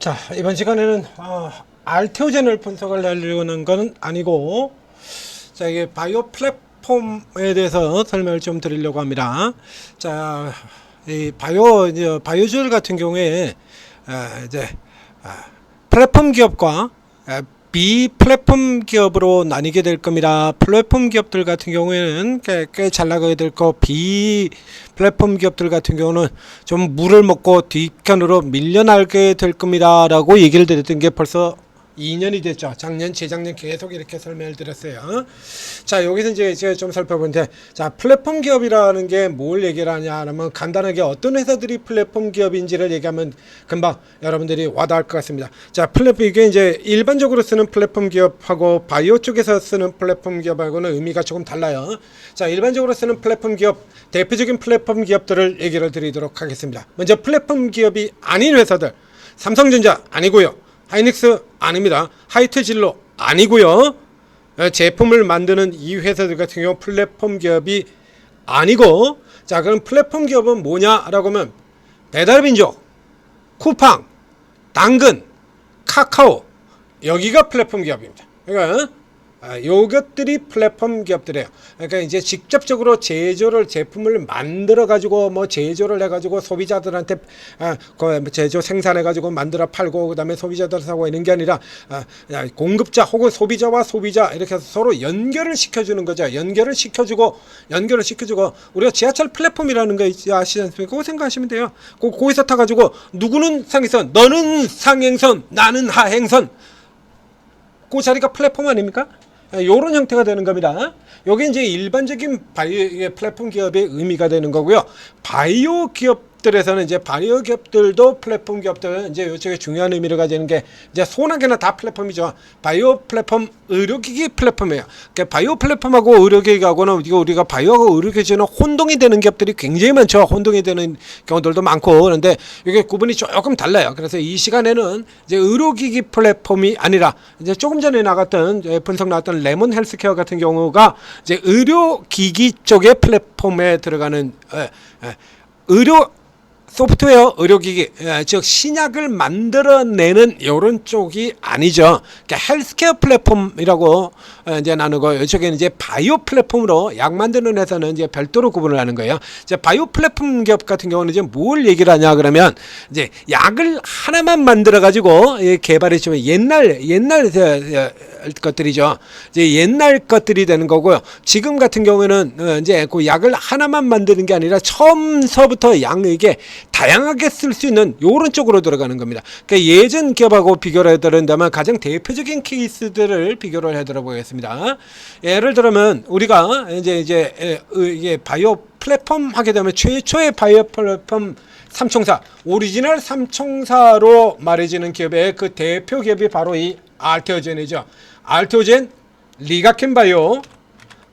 자, 이번 시간에는 알테오젠을 분석을 하려는 건 아니고, 자, 이게 바이오 플랫폼에 대해서 설명을 좀 드리려고 합니다. 자, 이 바이오주얼 같은 경우에 이제 플랫폼 기업과 비플랫폼 기업으로 나뉘게 될 겁니다. 플랫폼 기업들 같은 경우에는 꽤 잘 나가게 될 거, 비플랫폼 기업들 같은 경우는 좀 물을 먹고 뒷편으로 밀려나게 될 겁니다 라고 얘기를 드렸던 게 벌써 2년이 됐죠. 작년, 재작년 계속 이렇게 설명을 드렸어요. 자, 여기서 이제 제가 좀 살펴보는데, 자, 플랫폼 기업이라는 게 뭘 얘기를 하냐 하면 간단하게 어떤 회사들이 플랫폼 기업인지를 얘기하면 금방 여러분들이 와닿을 것 같습니다. 자, 플랫폼, 이게 이제 일반적으로 쓰는 플랫폼 기업하고 바이오 쪽에서 쓰는 플랫폼 기업하고는 의미가 조금 달라요. 자, 일반적으로 쓰는 플랫폼 기업, 대표적인 플랫폼 기업들을 얘기를 드리도록 하겠습니다. 먼저 플랫폼 기업이 아닌 회사들, 삼성전자 아니고요. 하이닉스 아닙니다. 하이트진로 아니고요. 제품을 만드는 이 회사들 같은 경우 플랫폼 기업이 아니고, 자, 그럼 플랫폼 기업은 뭐냐라고 하면 배달민족, 쿠팡, 당근, 카카오, 여기가 플랫폼 기업입니다. 그러니까 요것들이 플랫폼 기업들이에요. 그러니까 이제 직접적으로 제품을 만들어 가지고 뭐 제조를 해 가지고 소비자들한테 제조 생산해 가지고 만들어 팔고 그다음에 소비자들 사고 있는 게 아니라 공급자 혹은 소비자와 소비자 이렇게 해서 서로 연결을 시켜주는 거죠. 연결을 시켜주고 우리가 지하철 플랫폼이라는 거 아시지 않습니까? 그거 생각하시면 돼요. 거기서 타 가지고 누구는 상행선, 너는 상행선, 나는 하행선, 그 자리가 플랫폼 아닙니까? 요런 형태가 되는 겁니다. 요게 이제 일반적인 바이오 플랫폼 기업의 의미가 되는 거고요. 바이오 기업들에서는 이제 바이오 기업들도 플랫폼 기업들은 이제 요쪽에 중요한 의미를 가지는 게 이제 소나게나 다 플랫폼이죠. 바이오 플랫폼, 의료기기 플랫폼이에요. 그러니까 바이오 플랫폼하고 의료기기하고는 우리가 바이오하고 의료기기는 혼동이 되는 기업들이 굉장히 많죠. 혼동이 되는 경우들도 많고, 그런데 이게 구분이 조금 달라요. 그래서 이 시간에는 이제 의료기기 플랫폼이 아니라 이제 조금 전에 나갔던 분석 나왔던 레몬 헬스케어 같은 경우가 이제 의료기기 쪽의 플랫폼에 들어가는 의료 소프트웨어, 의료기기, 즉 신약을 만들어내는 이런 쪽이 아니죠. 그러니까 헬스케어 플랫폼이라고 이제 나누고, 이쪽에는 이제 바이오 플랫폼으로 약 만드는 회사는 이제 별도로 구분을 하는 거예요. 이제 바이오 플랫폼 기업 같은 경우는 이제 뭘 얘기를 하냐 그러면 이제 약을 하나만 만들어 가지고 개발했지만 옛날 것들이죠. 이제 옛날 것들이 되는 거고요. 지금 같은 경우에는 이제 그 약을 하나만 만드는 게 아니라 처음서부터 이게 다양하게 쓸 수 있는 요런 쪽으로 들어가는 겁니다. 그러니까 예전 기업하고 비교를 해드린다면 가장 대표적인 케이스들을 비교를 해드려 보겠습니다. 예를 들면 우리가 이게 바이오 플랫폼 하게 되면 최초의 바이오 플랫폼 삼총사, 오리지널 삼총사로 말해지는 기업의 그 대표 기업이 바로 이 알테오젠이죠. 알테오젠, 리가켄 바이오,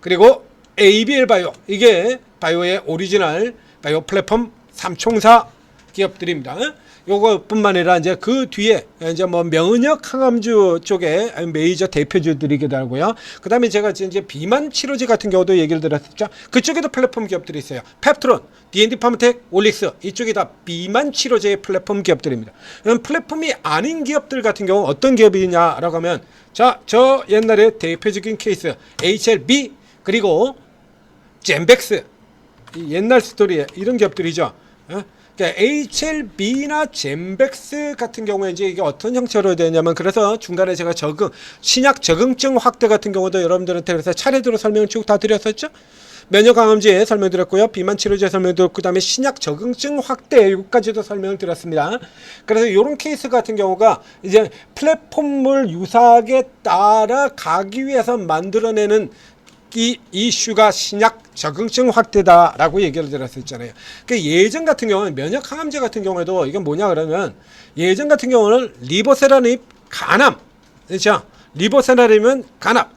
그리고 ABL 바이오, 이게 바이오의 오리지널 바이오 플랫폼 삼총사 기업들입니다. 요것뿐만 아니라 이제 그 뒤에 이제 뭐 면역 항암주 쪽에 메이저 대표주들이기도 하고요. 그다음에 제가 이제 비만 치료제 같은 경우도 얘기를 드렸었죠. 그쪽에도 플랫폼 기업들이 있어요. 펩트론, D&D 파마텍, 올릭스, 이쪽이 다 비만 치료제의 플랫폼 기업들입니다. 플랫폼이 아닌 기업들 같은 경우 어떤 기업이냐라고 하면, 자, 저 옛날에 대표적인 케이스 HLB, 그리고 젠백스, 옛날 스토리에 이런 기업들이죠. 그러니까 HLB나 젠백스 같은 경우에 이제 이게 어떤 형태로 되냐면, 그래서 중간에 제가 신약 적응증 확대 같은 경우도 여러분들한테 그래서 차례대로 설명을 쭉 다 드렸었죠. 면역강암제 설명드렸고요. 비만치료제 설명드렸고, 그 다음에 신약 적응증 확대 여기까지도 설명을 드렸습니다. 그래서 이런 케이스 같은 경우가 이제 플랫폼을 유사하게 따라가기 위해서 만들어내는 이 이슈가 신약 적응증 확대다라고 얘기를 드렸었잖아요. 그러니까 예전 같은 경우는 면역 항암제 같은 경우에도 이건 뭐냐 그러면, 예전 같은 경우는 리보세라닙 간암, 그렇죠? 리보세라닙은 간암,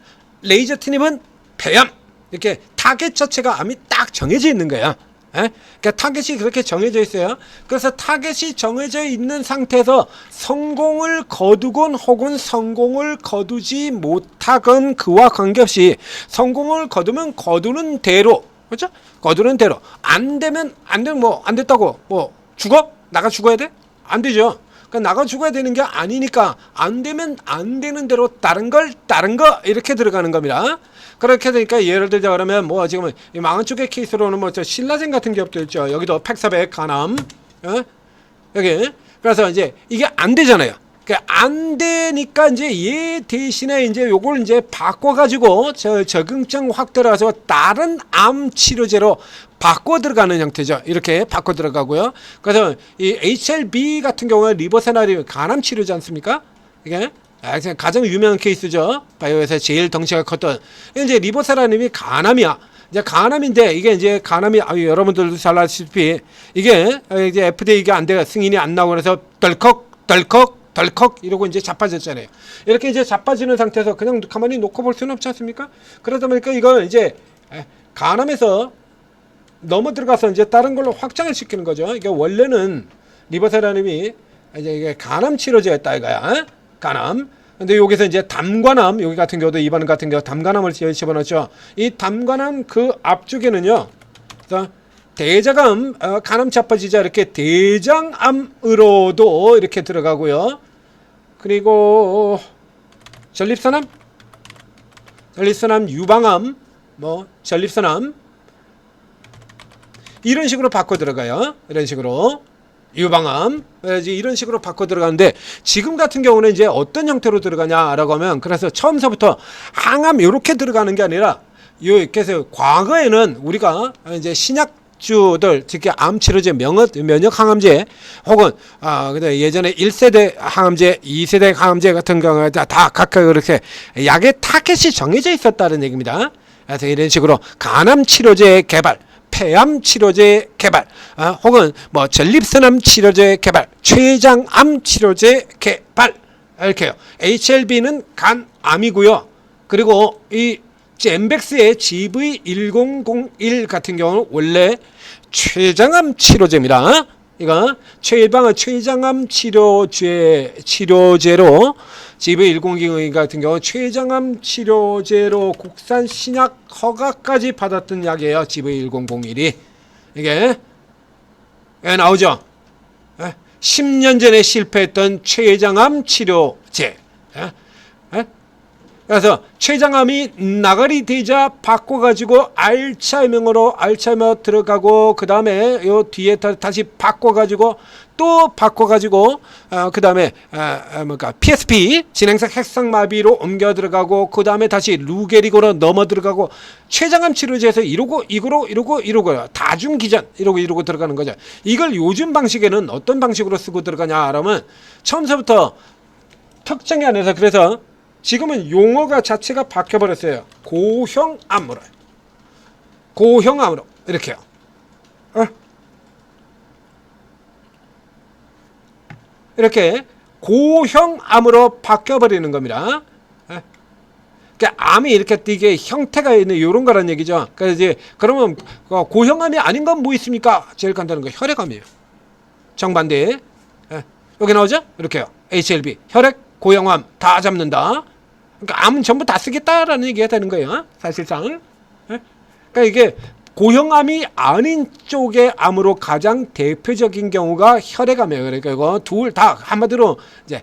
레이저티닙은 폐암, 이렇게 타겟 자체가 암이 딱 정해져 있는 거예요. 그러니까 타겟이 그렇게 정해져 있어요. 그래서 타겟이 정해져 있는 상태에서 성공을 거두건 혹은 성공을 거두지 못하건 그와 관계없이, 성공을 거두면 거두는 대로, 그렇죠? 거두는 대로, 안 되면 뭐 안 됐다고 뭐 죽어? 나가 죽어야 돼? 안 되죠. 그러니까 나가 죽어야 되는 게 아니니까 안 되면 안 되는 대로 다른 거 이렇게 들어가는 겁니다. 그렇게 되니까 예를 들자 그러면 뭐 지금 이 망한 쪽의 케이스로는 뭐 저 신라젠 같은 기업도 있죠. 여기도 팩사백 가남 여기 그래서 이제 이게 안 되잖아요. 안 되니까 이제 얘 대신에 이제 요걸 이제 바꿔가지고 적응증 확 들어가서 다른 암 치료제로 바꿔 들어가는 형태죠. 이렇게 바꿔 들어가고요. 그래서 이 HLB 같은 경우는 리보세라림 간암 치료지 않습니까? 이게 가장 유명한 케이스죠. 바이오에서 제일 덩치가 컸던 이제 리보세라림이 간암이야. 이제 간암인데 이게 이제 간암이 여러분들도 잘 아시다시피 이게 이제 FDA 안 돼 승인이 안 나오고 그래서 덜컥 이러고 이제 자빠졌잖아요. 이렇게 이제 자빠지는 상태에서 그냥 가만히 놓고 볼 수는 없지 않습니까? 그러다 보니까 이걸 이제 간암에서 넘어 들어가서 이제 다른 걸로 확장을 시키는 거죠. 이게 원래는 리보세라님이 이제 이게 간암 치료제였다 이거야. 간암. 근데 여기서 이제 담관암 여기 같은 경우도 이번 같은 경우 담관암을 집어넣었죠. 이 담관암 그 앞쪽에는요. 대장암, 간암 자빠지자 이렇게 대장암으로도 이렇게 들어가고요. 그리고 전립선암, 유방암, 뭐 전립선암 이런 식으로 바꿔 들어가요. 이런 식으로 유방암 이런 식으로 바꿔 들어가는데 지금 같은 경우는 이제 어떤 형태로 들어가냐라고 하면 그래서 처음서부터 항암 이렇게 들어가는 게 아니라 그래서 과거에는 우리가 이제 신약 주들 특히 암 치료제 면역 항암제 혹은 근데 예전에 1세대 항암제, 2세대 항암제 같은 경우에 다 각각 그렇게 약의 타겟이 정해져 있었다는 얘기입니다. 그래서 이런 식으로 간암 치료제 개발, 폐암 치료제 개발, 혹은 뭐 전립선암 치료제 개발, 췌장암 치료제 개발 이렇게요. HLB는 간암이고요. 그리고 이 젠백스의 GV1001 같은 경우는 원래 췌장암 치료제입니다. 이거 췌장암 치료제로 GV1001 같은 경우 췌장암 치료제로 국산 신약 허가까지 받았던 약이에요. GV1001이 이게 나오죠. 10년 전에 실패했던 췌장암 치료제. 그래서 췌장암이 나가리 되자 바꿔가지고 알츠하이머 들어가고 그 다음에 요 뒤에 다시 바꿔가지고 또 바꿔가지고 그 다음에 PSP 진행성 핵상마비로 옮겨 들어가고 그 다음에 다시 루게릭으로 넘어 들어가고 췌장암 치료제에서 이러고 다중기전 이러고 들어가는 거죠. 이걸 요즘 방식에는 어떤 방식으로 쓰고 들어가냐 하면 처음부터 특정이 안 해서 그래서 지금은 용어가 자체가 바뀌어버렸어요. 고형암으로 이렇게요. 이렇게 고형암으로 바뀌어버리는 겁니다. 그러니까 암이 이렇게 이게 형태가 있는 이런 거란 얘기죠. 그래서 이제 그러면 고형암이 아닌 건 뭐 있습니까? 제일 간단한 거 혈액암이에요. 정반대. 여기 나오죠? 이렇게요. HLB 혈액 고형암 다 잡는다. 그러니까 암은 전부 다 쓰겠다라는 얘기가 되는 거예요. 사실상. 그러니까 이게 고형암이 아닌 쪽의 암으로 가장 대표적인 경우가 혈액암이에요. 그러니까 이거 둘 다 한마디로 이제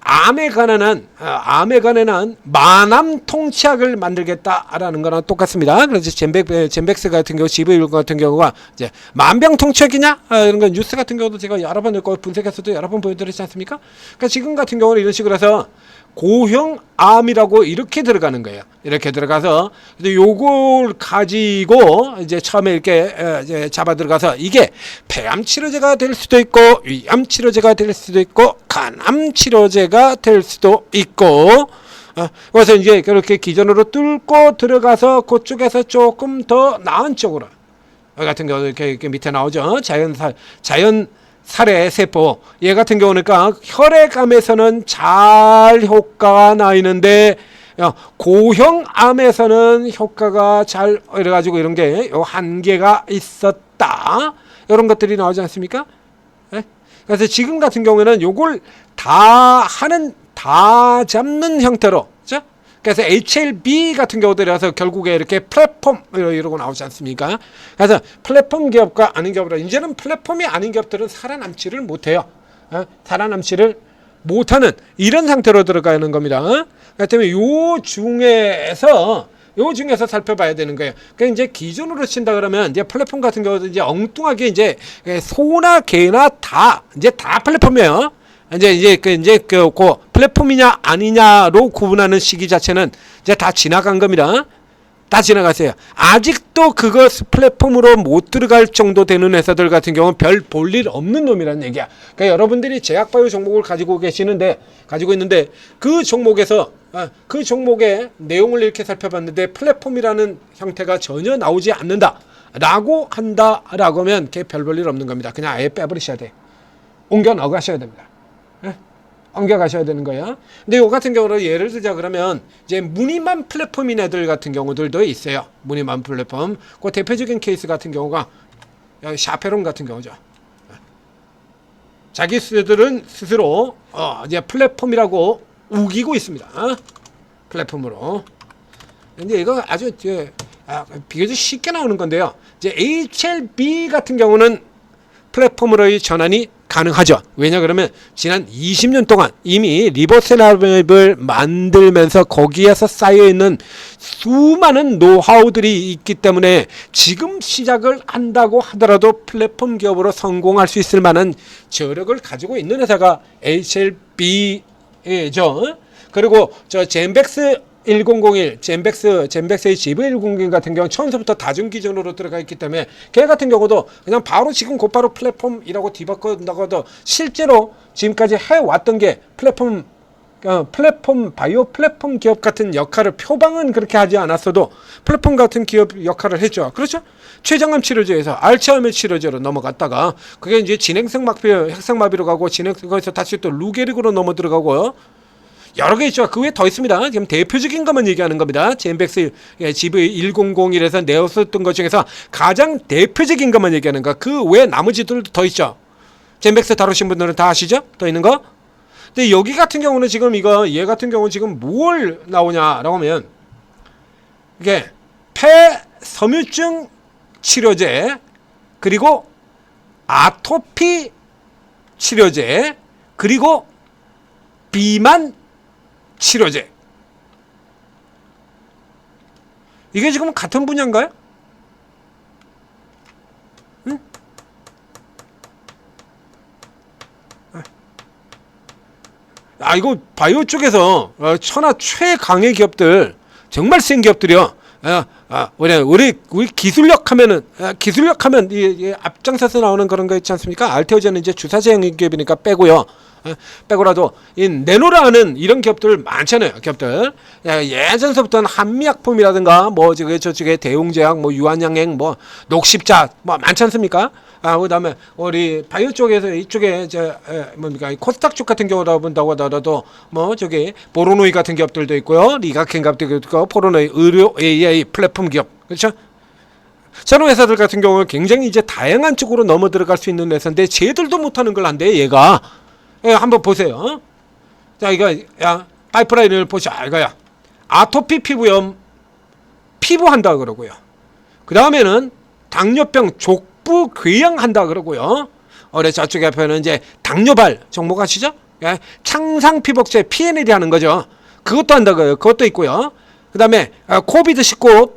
암에 관한 만암 통치약을 만들겠다라는 거랑 똑같습니다. 그래서 젠백스 같은 경우, GV10 같은 경우가 이제 만병 통치약이냐 이런 건 뉴스 같은 경우도 제가 여러 번 분석해서도 여러 번 보여드렸지 않습니까? 그러니까 지금 같은 경우는 이런 식으로 해서 고형암이라고 이렇게 들어가는 거예요. 이렇게 들어가서 요걸 가지고 이제 처음에 이렇게 이제 잡아 들어가서 이게 폐암 치료제가 될 수도 있고 위암 치료제가 될 수도 있고 간암 치료제가 될 수도 있고 그래서 이제 그렇게 기존으로 뚫고 들어가서 그쪽에서 조금 더 나은 쪽으로 여기 같은 경우 이렇게 밑에 나오죠. 자연 살해 세포 얘 같은 경우는 혈액암에서는 잘 효과가 나 있는데 고형암에서는 효과가 잘 이래가지고 이런 게 한계가 있었다 이런 것들이 나오지 않습니까? 그래서 지금 같은 경우에는 요걸 다 잡는 형태로 그렇죠? 그래서 HLB 같은 경우들이라서 결국에 이렇게 플랫폼 이러고 나오지 않습니까? 그래서 플랫폼 기업과 아닌 기업으로 이제는 플랫폼이 아닌 기업들은 살아남지를 못해요. 살아남지를 못하는 이런 상태로 들어가는 겁니다. 그렇기 때문에 요 중에서 살펴봐야 되는 거예요. 그러니까 이제 기준으로 친다 그러면 이제 플랫폼 같은 경우도 이제 엉뚱하게 이제 소나 개나 다 플랫폼이에요. 이제 그 플랫폼이냐 아니냐로 구분하는 시기 자체는 이제 다 지나간 겁니다. 다 지나갔어요. 아직도 그거 플랫폼으로 못 들어갈 정도 되는 회사들 같은 경우는 별 볼 일 없는 놈이라는 얘기야. 그러니까 여러분들이 제약바이오 종목을 가지고 있는데 그 종목의 내용을 이렇게 살펴봤는데 플랫폼이라는 형태가 전혀 나오지 않는다라고 한다라고 하면 걔 별 볼 일 없는 겁니다. 그냥 아예 빼버리셔야 돼. 옮겨 나가셔야 됩니다. 옮겨가셔야 되는 거야. 근데 요 같은 경우는 예를 들자 그러면 이제 무늬만 플랫폼인 애들 같은 경우들도 있어요. 무늬만 플랫폼. 그 대표적인 케이스 같은 경우가 샤페론 같은 경우죠. 자기들은 스스로 이제 플랫폼이라고 우기고 있습니다. 플랫폼으로. 근데 이거 아주 비교적 쉽게 나오는 건데요. 이제 HLB 같은 경우는 플랫폼으로의 전환이 가능하죠. 왜냐 그러면 지난 20년 동안 이미 리버스랩을 만들면서 거기에서 쌓여있는 수많은 노하우들이 있기 때문에 지금 시작을 한다고 하더라도 플랫폼 기업으로 성공할 수 있을 만한 저력을 가지고 있는 회사가 HLB죠. 그리고 저 젠벡스 1001, 젠벡스의 GV1001 같은 경우는 처음부터 다중 기준으로 들어가 있기 때문에 걔 같은 경우도 그냥 바로 지금 곧바로 플랫폼이라고 뒤바꾼다고도 실제로 지금까지 해왔던 게 바이오 플랫폼 기업 같은 역할을 표방은 그렇게 하지 않았어도 플랫폼 같은 기업 역할을 했죠. 그렇죠? 췌장암 치료제에서 알츠하이머 치료제로 넘어갔다가 그게 이제 진행성 마비, 핵상마비로 가고 거기서 다시 또 루게릭으로 넘어 들어가고요. 여러 개 있죠. 그 외에 더 있습니다. 지금 대표적인 것만 얘기하는 겁니다. 젠벡스 GV1001에서 내었었던 것 중에서 가장 대표적인 것만 얘기하는 거. 그 외에 나머지들도 더 있죠. 젠벡스 다루신 분들은 다 아시죠? 더 있는 거. 근데 여기 같은 경우는 지금 얘 같은 경우는 지금 뭘 나오냐라고 하면 이게 폐섬유증 치료제 그리고 아토피 치료제 그리고 비만 치료제. 이게 지금 같은 분야인가요? 응? 이거 바이오 쪽에서 천하 최강의 기업들, 정말 센 기업들이요. 우리 기술력 하면 이 앞장서서 나오는 그런 거 있지 않습니까? 알테오제는 이제 주사제형 기업이니까 빼고요. 빼고라도 이 내노라는 이런 기업들 많잖아요. 기업들 예전서부터는 한미약품이라든가 뭐 저쪽에 대웅제약, 뭐 유한양행, 뭐 녹십자 뭐 많지 않습니까? 그다음에 우리 바이오 쪽에서 이쪽에 뭡니까 코스닥 쪽 같은 경우라 본다고 하더라도 뭐 저기 보로노이 같은 기업들도 있고요. 리가켄 같은 있고 포로노이 의료 AI 플랫폼 기업 그렇죠? 저런 회사들 같은 경우는 굉장히 이제 다양한 쪽으로 넘어 들어갈 수 있는 회사인데 쟤들도 못하는 걸 한대 얘가. 한번 보세요. 자, 이거, 파이프라인을 보셔. 이거야. 아토피 피부염, 피부한다 그러고요. 그 다음에는 당뇨병, 족부 궤양한다 그러고요. 저쪽에 앞에는 이제 당뇨발, 정보 아시죠? 창상 피복제, PNL이 하는 거죠. 그것도 한다 그래요. 그것도 있고요. 그 다음에, 코비드19,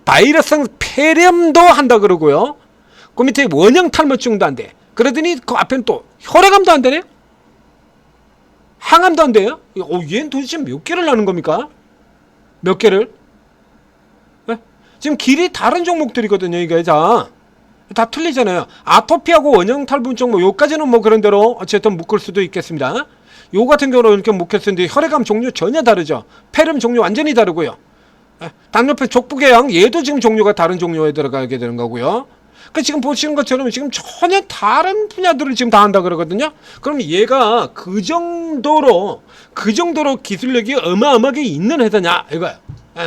바이러스성 폐렴도 한다 그러고요. 그 밑에 원형 탈모증도 한대. 그러더니 그 앞에는 또 혈액암도 한대네? 항암도 안 돼요? 얘는 도대체 몇 개를 하는 겁니까? 몇 개를? 네? 지금 길이 다른 종목들이거든요. 이게 다 틀리잖아요. 아토피하고 원형 탈모증 뭐 요까지는 뭐 그런 대로 어쨌든 묶을 수도 있겠습니다. 요 같은 경우는 이렇게 묶였는데 혈액암 종류 전혀 다르죠. 폐렴 종류 완전히 다르고요. 당뇨병, 족부궤양 얘도 지금 종류가 다른 종류에 들어가게 되는 거고요. 그 지금 보시는 것처럼 지금 전혀 다른 분야들을 지금 다 한다 그러거든요. 그럼 얘가 그 정도로 기술력이 어마어마하게 있는 회사냐 이거야.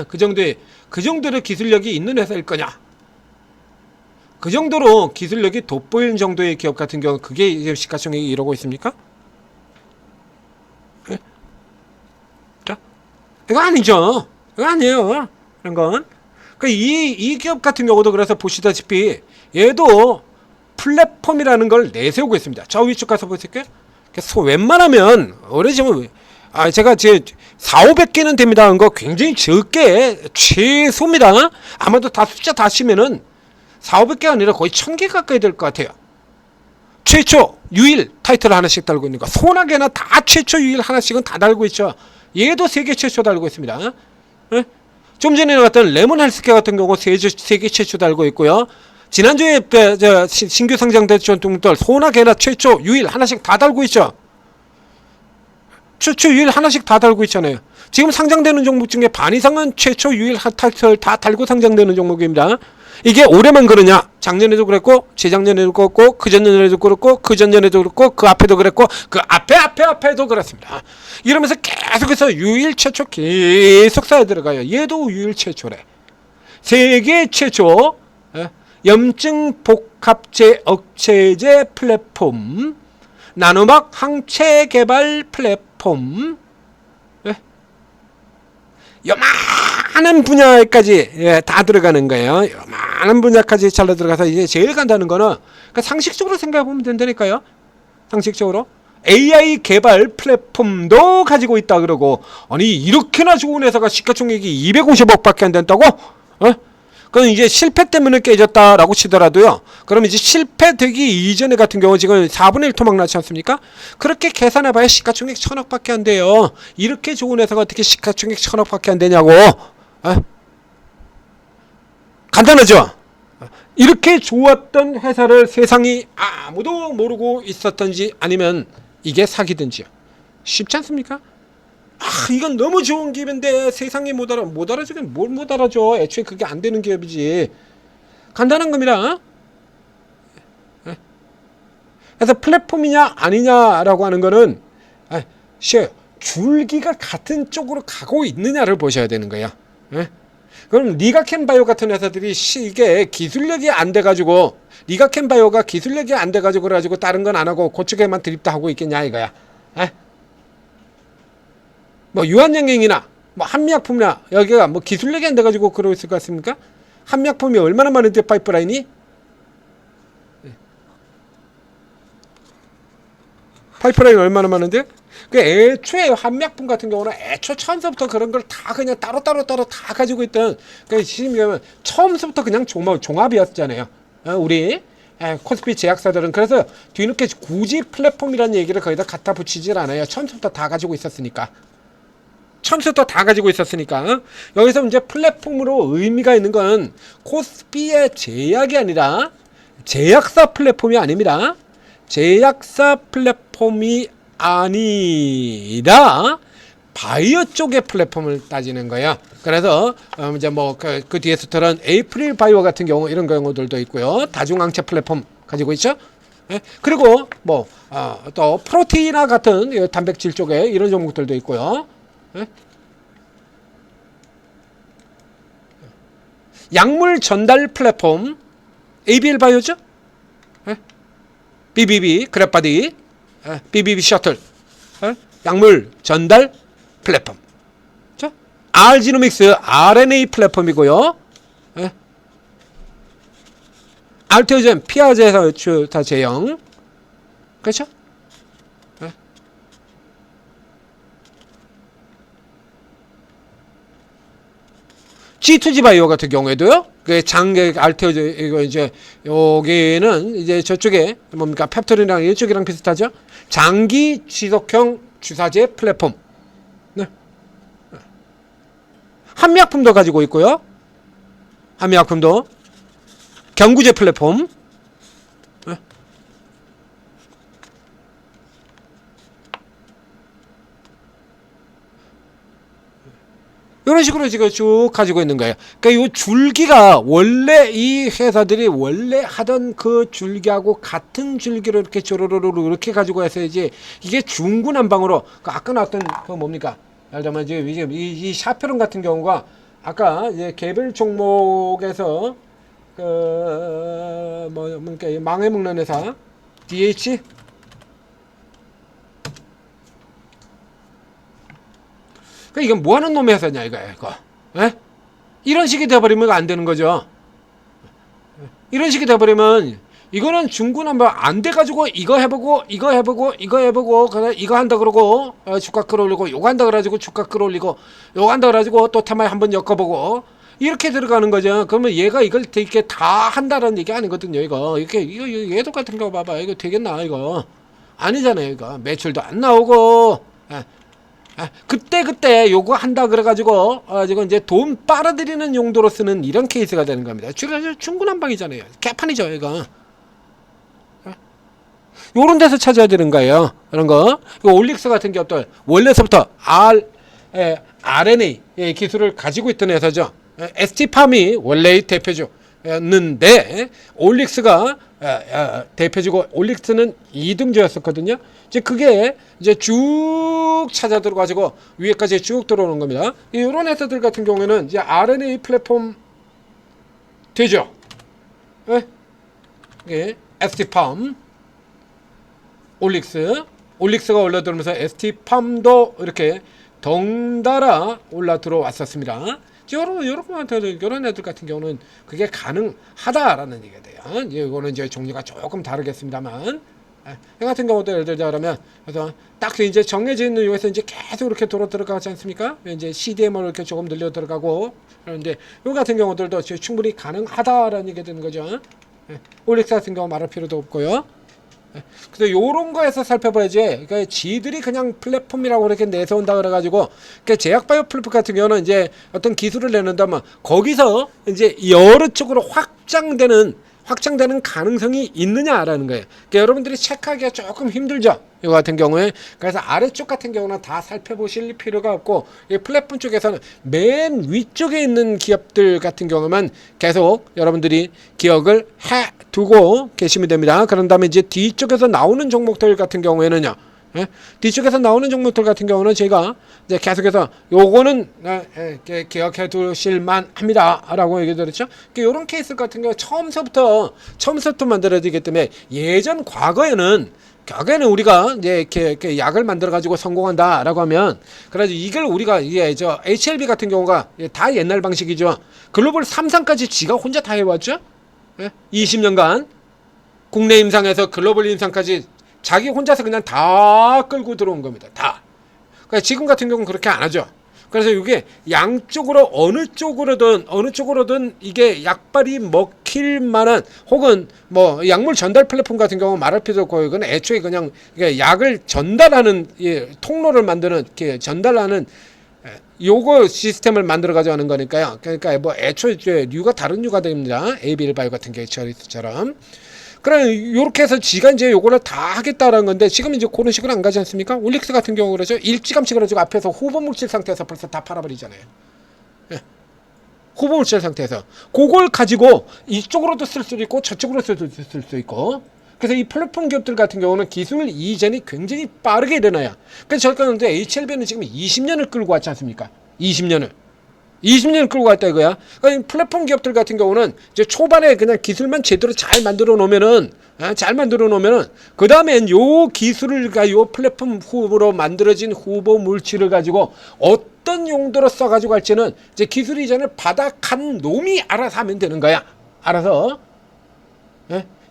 그 정도의 기술력이 있는 회사일 거냐. 그 정도로 기술력이 돋보이는 정도의 기업 같은 경우 그게 이제 시가총액이 이러고 있습니까? 자, 이거 아니죠. 이거 아니에요. 이런 건. 이 기업 같은 경우도 그래서 보시다시피 얘도 플랫폼이라는 걸 내세우고 있습니다. 저 위쪽 가서 보실게요. 그래서 웬만하면 어려지면 제가 제 4,500개는 됩니다. 한 거 굉장히 적게 최소입니다. 아마도 다 숫자 다 치면은 4,500개가 아니라 거의 1,000개 가까이 될 것 같아요. 최초 유일 타이틀 하나씩 달고 있는 거. 소나게나 다 최초 유일 하나씩은 다 달고 있죠. 얘도 3개 최초 달고 있습니다. 네? 좀 전에 나왔던 레몬 헬스케어 같은 경우 3개 최초 달고 있고요. 지난주에 신규 상장된 종목들 소나게나 최초 유일 하나씩 다 달고 있죠. 최초 유일 하나씩 다 달고 있잖아요. 지금 상장되는 종목 중에 반 이상은 최초 유일 타이틀 다 달고 상장되는 종목입니다. 이게 올해만 그러냐? 작년에도 그랬고, 재작년에도 그랬고, 그전년에도 그랬고, 그전년에도 그랬고, 그 앞에도 그랬고, 그 앞에도 그랬습니다. 이러면서 계속해서 유일 최초 계속 쌓여 들어가요. 얘도 유일 최초래. 세계 최초 염증 복합제 억체제 플랫폼, 나노막 항체 개발 플랫폼, 요만한 분야까지 다 들어가는 거예요. 요만한 분야까지 잘라 들어가서 이제 제일 간다는 거는 그러니까 상식적으로 생각해 보면 된다니까요. 상식적으로 AI 개발 플랫폼도 가지고 있다 그러고, 아니 이렇게나 좋은 회사가 시가총액이 250억밖에 안 된다고? 그건 이제 실패 때문에 깨졌다라고 치더라도요. 그럼 이제 실패되기 이전에 같은 경우 지금 4분의 1 토막 나지 않습니까? 그렇게 계산해봐야 시가총액 1,000억밖에 안 돼요. 이렇게 좋은 회사가 어떻게 시가총액 1,000억밖에 안 되냐고. 간단하죠? 이렇게 좋았던 회사를 세상이 아무도 모르고 있었던지 아니면 이게 사기든지요. 쉽지 않습니까? 이건 너무 좋은 기업인데 세상에 못 알아주긴 뭘 못 알아줘. 애초에 그게 안 되는 기업이지. 간단한 겁니다. 그래서 플랫폼이냐 아니냐라고 하는 거는 줄기가 같은 쪽으로 가고 있느냐를 보셔야 되는 거야. 그럼 리가켄바이오 같은 회사들이 이게 기술력이 안 돼가지고, 리가켄바이오가 기술력이 안 돼가지고 그래가지고 다른 건 안 하고 그쪽에만 드립다 하고 있겠냐 이거야. 뭐 유한양행이나 뭐 한미약품이나 여기가 뭐 기술력이 안 돼가지고 그러고 있을 것 같습니까? 한미약품이 얼마나 많은데 파이프라인이? 파이프라인 얼마나 많은데? 그 애초에 한미약품 같은 경우는 애초 처음부터 그런 걸 다 그냥 따로 다 가지고 있던, 그 지금 처음부터 그냥 종합이었잖아요. 우리 코스피 제약사들은. 그래서 뒤늦게 굳이 플랫폼이라는 얘기를 거기다 갖다 붙이질 않아요. 처음부터 다 가지고 있었으니까. 여기서 이제 플랫폼으로 의미가 있는 건 코스피의 제약이 아니라, 제약사 플랫폼이 아닙니다. 제약사 플랫폼이 아니라 바이오 쪽의 플랫폼을 따지는 거야. 그래서 이제 뭐 그 뒤에서 들은 에이프릴 바이오 같은 경우, 이런 경우들도 있고요. 다중항체 플랫폼 가지고 있죠. 그리고 뭐 또 프로테이나 같은 단백질 쪽에 이런 종목들도 있고요. 약물 전달 플랫폼 ABL 바이오죠. BBB 그랩바디, BBB 셔틀, 약물 전달 플랫폼. 알지노믹스 RNA 플랫폼이고요. 알테오젠 피아제에서 다 제형. 그렇죠? G2G 바이오 같은 경우에도요. 그 장기 알테오제, 이거 이제 여기는 이제 저쪽에 뭡니까? 펩토린이랑 이쪽이랑 비슷하죠? 장기 지속형 주사제 플랫폼. 네. 한미약품도 가지고 있고요. 한미약품도 경구제 플랫폼. 네. 이런 식으로 지금 쭉 가지고 있는 거예요. 그러니까 이 줄기가 원래 이 회사들이 원래 하던 그 줄기하고 같은 줄기로 이렇게 조로로로 이렇게 가지고 해서야지, 이게 중구난방으로 아까 나왔던 그 뭡니까? 예를 들면 지금 이 샤페론 같은 경우가 아까 이제 개별 종목에서 그 뭡니까? 망해 먹는 회사 DH 이건 뭐 하는 놈의 회사냐 이거. 이런 식이 돼버리면 안 되는 거죠. 이런 식이 돼버리면 이거는 중구난방 안 돼가지고 이거 해보고 그래 이거 한다 그러고 주가 끌어올리고 요거 한다 그래가지고 주가 끌어올리고 요거 한다 그래가지고 또 테마에 한번 엮어보고 이렇게 들어가는 거죠. 그러면 얘가 이걸 되게 다 한다라는 얘기 아니거든요. 이거 얘도 같은 거 봐봐. 이거 되겠나 이거 아니잖아요. 이거 매출도 안 나오고 그때 요거 한다 그래가지고 지금 이제 돈 빨아들이는 용도로 쓰는 이런 케이스가 되는 겁니다. 중구난방이잖아요. 개판이죠 이거. 요런 데서 찾아야 되는 거예요. 이런 거. 올릭스 같은 경우도 원래서부터 RNA 기술을 가지고 있던 회사죠. ST팜이 원래의 대표주였는데 올릭스가 대표주고 올릭스는 2등주였었거든요. 이제 그게 이제 쭉 찾아 들어가지고 위에까지 쭉 들어오는 겁니다. 이런 회사들 같은 경우에는 이제 RNA 플랫폼 되죠. ST팜 올릭스가 올라들면서 ST팜도 이렇게 덩달아 올라 들어왔었습니다. 이런 애들 같은 경우는 그게 가능하다라는 얘기가 돼요. 이거는 이제 종류가 조금 다르겠습니다만, 이 같은 경우도 예를 들자 그러면 그래서 딱 이제 정해져 있는 요에서 이제 계속 이렇게 돌아 들어가지 않습니까? 이제 CDM을 이렇게 조금 늘려 들어가고 그런데 요 같은 경우들도 충분히 가능하다라는 얘기가 되는 거죠. 올릭스 같은 경우 말할 필요도 없고요. 그래서 요런 거에서 살펴봐야지. 그러니까 지들이 그냥 플랫폼이라고 이렇게 내세운다 그래가지고, 그러니까 제약바이오 플랫폼 같은 경우는 이제 어떤 기술을 내는다면 거기서 이제 여러 쪽으로 확장되는 가능성이 있느냐라는 거예요. 그러니까 여러분들이 체크하기가 조금 힘들죠. 이거 같은 경우에. 그래서 아래쪽 같은 경우는 다 살펴보실 필요가 없고, 이 플랫폼 쪽에서는 맨 위쪽에 있는 기업들 같은 경우만 계속 여러분들이 기억을 해 두고 계시면 됩니다. 그런 다음에 이제 뒤쪽에서 나오는 종목들 같은 경우에는요. 뒤쪽에서 나오는 종목들 같은 경우는 제가 이제 계속해서 요거는 기억해 두실만 합니다 라고 얘기 드렸죠. 이런 케이스 같은 경우 처음부터 만들어야 되기 때문에 예전 과거에는 우리가 이제 이렇게 약을 만들어 가지고 성공한다라고 하면 그래서 이걸 우리가 이게 저 HLB 같은 경우가 다 옛날 방식이죠. 글로벌 3상까지 지가 혼자 다 해왔죠. 20년간 국내 임상에서 글로벌 임상까지 자기 혼자서 그냥 다 끌고 들어온 겁니다. 다. 그러니까 지금 같은 경우는 그렇게 안 하죠. 그래서 이게 양쪽으로 어느 쪽으로든 이게 약발이 먹힐 만한 혹은 뭐 약물 전달 플랫폼 같은 경우 말할 필요도 없고 이건 애초에 그냥 약을 전달하는 통로를 만드는 이렇게 전달하는 요거 시스템을 만들어 가지고 하는 거니까요. 그러니까 뭐 애초에 류가 다른 류가 됩니다. ABL바이오 같은 경우처럼. 그럼 요렇게 해서 지가 이제 요거를 다 하겠다라는 건데 지금 이제 그런 식으로 안 가지 않습니까? 올릭스 같은 경우 그러죠. 일찌감치 그래가지고 앞에서 후보 물질 상태에서 벌써 다 팔아버리잖아요. 후보 물질 상태에서 그걸 가지고 이쪽으로도 쓸 수 있고 저쪽으로도 쓸 수 있고. 그래서 이 플랫폼 기업들 같은 경우는 기술 이전이 굉장히 빠르게 일어나요. 그래서 저희가 근데 HLB는 지금 20년을 끌고 왔지 않습니까? 20년을 끌고 갔다 이거야. 그러니까 플랫폼 기업들 같은 경우는 이제 초반에 그냥 기술만 제대로 잘 만들어 놓으면은 그 다음엔 요 기술을 요 플랫폼 후보로 만들어진 후보 물질을 가지고 어떤 용도로 써가지고 할지는 이제 기술 이전을 받아간 놈이 알아서 하면 되는 거야. 알아서.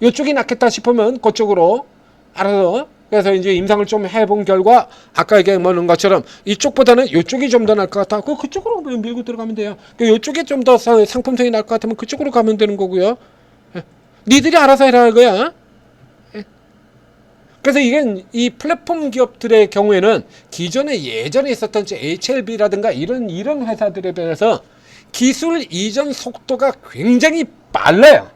요쪽이 낫겠다 싶으면 그쪽으로 알아서. 그래서 이제 임상을 좀 해본 결과 아까 얘기한 것처럼 이쪽보다는 이쪽이 좀 더 나을 것 같아. 그쪽으로 밀고 들어가면 돼요. 이쪽이 좀 더 상품성이 나을 것 같으면 그쪽으로 가면 되는 거고요. 니들이 알아서 해라 이거야. 그래서 이게 이 플랫폼 기업들의 경우에는 예전에 있었던 HLB라든가 이런 회사들에 비해서 기술 이전 속도가 굉장히 빨라요.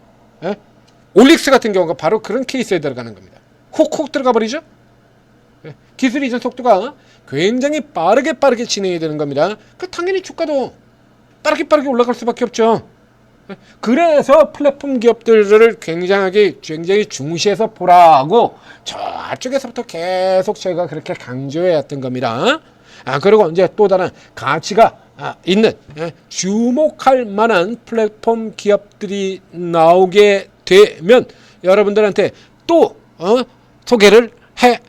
올릭스 같은 경우가 바로 그런 케이스에 들어가는 겁니다. 훅 들어가 버리죠. 기술 이전 속도가 굉장히 빠르게 진행이 되는 겁니다. 당연히 주가도 빠르게 올라갈 수밖에 없죠. 그래서 플랫폼 기업들을 굉장히 중시해서 보라고 저쪽에서부터 계속 저희가 그렇게 강조해왔던 겁니다. 그리고 이제 또 다른 가치가 있는 주목할 만한 플랫폼 기업들이 나오게 되면 여러분들한테 또 소개를 해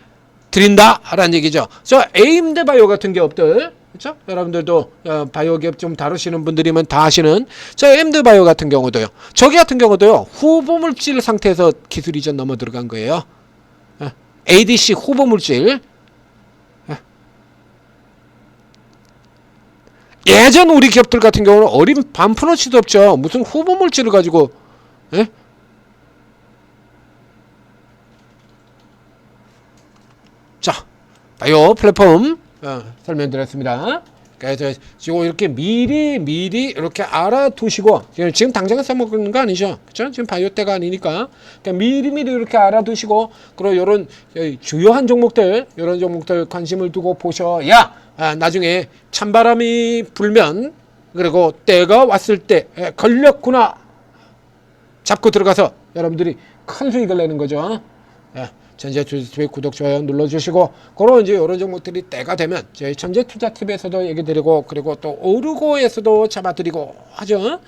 드린다라는 얘기죠. 저 에임드바이오 같은 기업들 그렇죠? 여러분들도 바이오 기업 좀 다루시는 분들이면 다 아시는 저 엠드 바이오 같은 경우도요. 저기 같은 경우도요. 후보 물질 상태에서 기술 이전 넘어 들어간 거예요. ADC 후보 물질. 예전 우리 기업들 같은 경우는 어린 반푼어치도 없죠. 무슨 후보 물질을 가지고 자, 바이오 플랫폼 설명드렸습니다. 그래서 지금 이렇게 미리 이렇게 알아두시고 지금 당장 써먹는 거 아니죠, 그렇죠? 지금 바이오 때가 아니니까 그러니까 미리 이렇게 알아두시고 그리고 이런 주요한 종목들 이런 종목들 관심을 두고 보셔야 나중에 찬바람이 불면 그리고 때가 왔을 때 걸렸구나 잡고 들어가서 여러분들이 큰 수익을 내는 거죠. 전재투자TV 구독, 좋아요 눌러주시고 그런 이제 이런 종목들이 때가 되면 저희 전재투자TV에서도 얘기 드리고 그리고 또 오르고에서도 잡아드리고 하죠.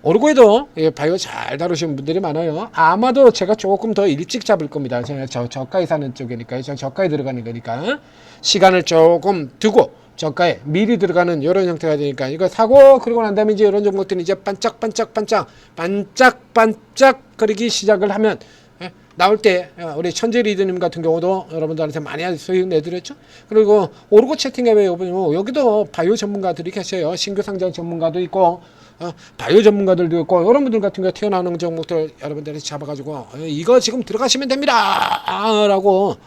오르고에도 바이오 잘 다루시는 분들이 많아요. 아마도 제가 조금 더 일찍 잡을 겁니다. 제가 저가에 사는 쪽이니까요. 저 저가에 들어가는 거니까 시간을 조금 두고 저가에 미리 들어가는 이런 형태가 되니까 이거 사고 그러고 난 다음에 이제 이런 종목들이 이제 반짝반짝 거리기 시작을 하면 나올 때 우리 천재 리더님 같은 경우도 여러분들한테 많이 수익 내드렸죠. 그리고 오르고 채팅앱에 여기도 바이오 전문가들이 계세요. 신규 상장 전문가도 있고 바이오 전문가들도 있고 여러분들 같은 경우 튀어나오는 종목들 여러분들이 잡아가지고 이거 지금 들어가시면 됩니다 라고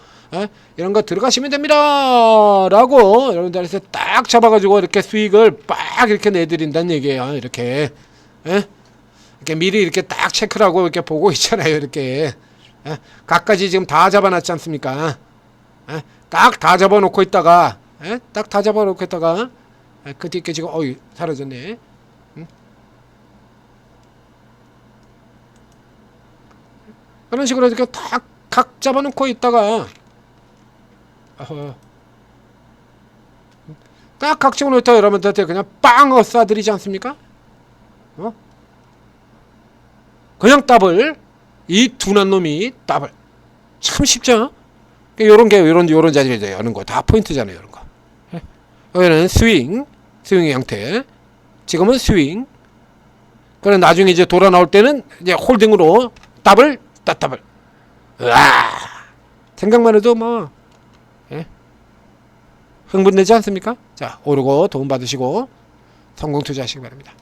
이런 거 들어가시면 됩니다 라고 여러분들한테 딱 잡아가지고 이렇게 수익을 빡 이렇게 내드린다는 얘기예요. 이렇게 미리 이렇게 딱 체크를 하고 이렇게 보고 있잖아요. 이렇게 각가지 지금 다 잡아놨지 않습니까? 딱 다 잡아놓고 있다가 그 뒤에 지금 사라졌네. 그런 식으로 이렇게 각 잡아놓고 있다가 딱 각 집어놓고 있다가 여러분들한테 그냥 빵 쏴드리지 않습니까? 그냥 더블 이 둔한 놈이 더블 참 쉽죠? 요런 자리에 여는 거 다 포인트잖아요. 이런 거. 여기는 스윙의 형태. 지금은 스윙. 그래 나중에 이제 돌아 나올 때는 이제 홀딩으로 더블. 으아! 생각만 해도 뭐 흥분되지 않습니까? 자, 오르고 도움 받으시고 성공 투자하시기 바랍니다.